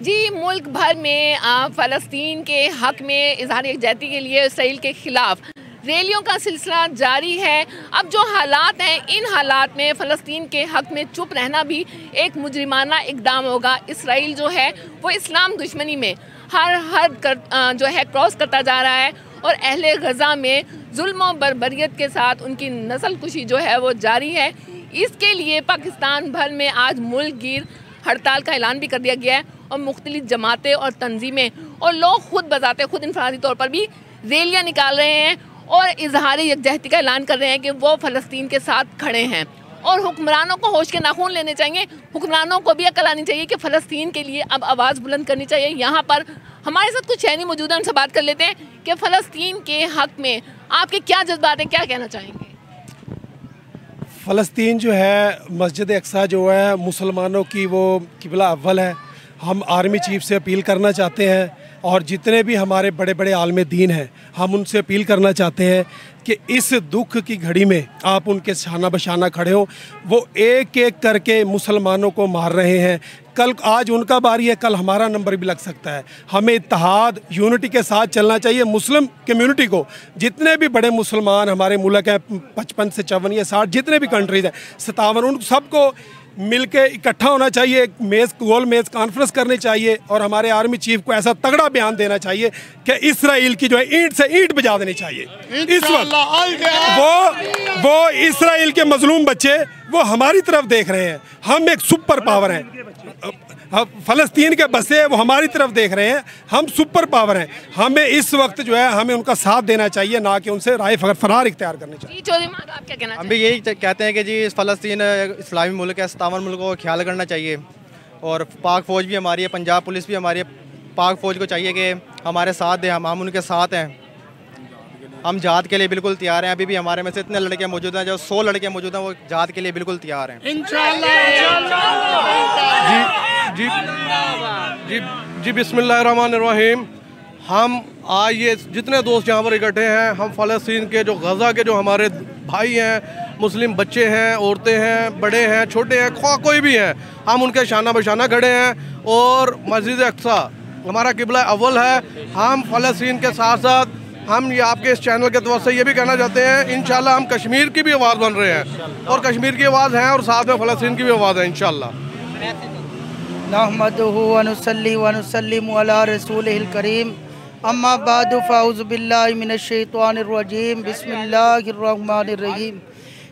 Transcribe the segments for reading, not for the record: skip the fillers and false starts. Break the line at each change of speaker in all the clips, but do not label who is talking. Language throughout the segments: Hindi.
जी, मुल्क भर में फ़लस्तीन के हक़ में इज़हार यकजहती के लिए इसराइल के ख़िलाफ़ रैलियों का सिलसिला जारी है। अब जो हालात हैं, इन हालात में फ़लस्तीन के हक़ में चुप रहना भी एक मुजरिमाना इक़दाम होगा। इसराइल जो है वो इस्लाम दुश्मनी में हर हद जो है क्रॉस करता जा रहा है और अहले गज़ा में जुल्म और बर्बरियत के साथ उनकी नस्ल कुशी जो है वो जारी है। इसके लिए पाकिस्तान भर में आज मुल्क गिर हड़ताल का ऐलान भी कर दिया गया है और मुख्तलिफ जमातें और तंजीमें और लोग खुद बजाते खुद इनफरादी तौर पर भी रैलियाँ निकाल रहे हैं और इजहार यकजहती का ऐलान कर रहे हैं कि वो फ़लस्तीन के साथ खड़े हैं। और हुक्मरानों को होश के नाखून लेने चाहिए, हुक्मरानों को भी अकल आनी चाहिए कि फ़लस्तीन के लिए अब आवाज़ बुलंद करनी चाहिए। यहाँ पर हमारे साथ कुछ शहरी मौजूद हैं, उनसे बात कर लेते हैं कि फ़लस्तीन के हक़ में आपके क्या जज्बात हैं, क्या कहना चाहेंगे?
फ़लस्तीन जो है, मस्जिद अक्सा जो है मुसलमानों की वो किबला अव्वल है। हम आर्मी चीफ से अपील करना चाहते हैं और जितने भी हमारे बड़े बड़े आलिम दीन हैं, हम उनसे अपील करना चाहते हैं कि इस दुख की घड़ी में आप उनके शाना बशाना खड़े हो। वो एक एक करके मुसलमानों को मार रहे हैं। कल आज उनका बारी है, कल हमारा नंबर भी लग सकता है। हमें इत्तेहाद यूनिटी के साथ चलना चाहिए। मुस्लिम कम्युनिटी को, जितने भी बड़े मुसलमान हमारे मुल्क हैं, 55 से 54 या 60 जितने भी कंट्रीज़ हैं, 57, उन सबको मिलके इकट्ठा होना चाहिए। गोल मेज़ कॉन्फ्रेंस करनी चाहिए और हमारे आर्मी चीफ को ऐसा तगड़ा बयान देना चाहिए कि इसराइल की जो है ईंट से ईंट बजा देनी चाहिए। इस वक्त वो इसराइल के मजलूम बच्चे वो हमारी तरफ देख रहे हैं। हम एक सुपर पावर हैं, फ़लस्तीन के बसे वो हमारी तरफ देख रहे हैं। हम सुपर पावर हैं। हमें इस वक्त जो है हमें उनका साथ देना चाहिए, ना कि उनसे राय फरार इख्तियार करनी चाहिए।
आप क्या कहना?
हम भी यही कहते हैं कि जी फ़लस्तीन इस्लामी मुल्क है, 57 मुल्कों का ख्याल करना चाहिए। और पाक फ़ौज भी हमारी है, पंजाब पुलिस भी हमारी है। पाक फ़ौज को चाहिए कि हमारे साथ दें, हम उनके साथ हैं। हम जहाद के लिए बिल्कुल तैयार हैं। अभी भी हमारे में से इतने लड़के मौजूद हैं, जो 100 लड़के मौजूद हैं, वो जहाद के लिए बिल्कुल तैयार हैं
जी जी जी बिस्मिल्लाहिर्रहमानिर्रहीम। हम आज ये जितने दोस्त यहाँ पर इकट्ठे हैं, हम फ़लस्तीन के जो गज़ा के जो हमारे भाई हैं, मुस्लिम बच्चे हैं, औरतें हैं, बड़े हैं, छोटे हैं, कोई भी हैं, हम उनके शाना बशाना खड़े हैं। और मस्जिद अक्सा हमारा किबला अव्वल है। हम फ़लस्तीन के साथ साथ हम ये आपके इस चैनल के तौर से ये भी कहना चाहते हैं, इंशाल्लाह हम कश्मीर की भी आवाज़ बन रहे हैं और कश्मीर की आवाज़ है और साथ में फ़लस्तीन की भी आवाज़ है इंशाल्लाह।
नहमदुहु व नुसल्ली व नुसल्लिमु अला रसूलिहिल करीम, अम्मा बादु फ़अऊज़ु बिल्लाहि मिनश शैतानिर रजीम, बिस्मिल्लाहिर्रहमानिर रहीम।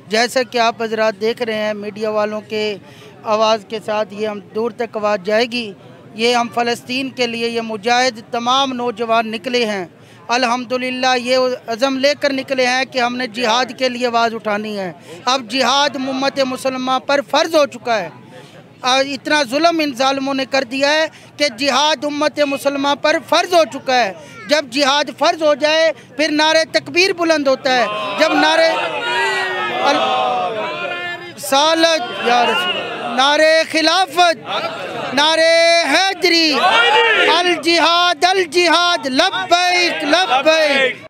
जैसा कि आप हज़रात देख रहे हैं, मीडिया वालों के आवाज़ के साथ ये हम दूर तक आवाज़ जाएगी। ये हम फ़लस्तीन के लिए ये मुजाहिद तमाम नौजवान निकले हैं। अल्हम्दुलिल्लाह ये अज़म लेकर निकले हैं कि हमने जिहाद के लिए आवाज़ उठानी है। अब जिहाद उम्मत मुसलमान पर फ़र्ज़ हो चुका है। इतना जुल्म इन ज़ालिमों ने कर दिया है कि जिहाद उम्मत मुसलमान पर फ़र्ज़ हो चुका है। जब जिहाद फ़र्ज़ हो जाए फिर नारे तकबीर बुलंद होता है। जब नारे सालत या रसूल, नारे खिलाफत, नारे हैदरी, अल जिहाद लब्बैक लब्बैक।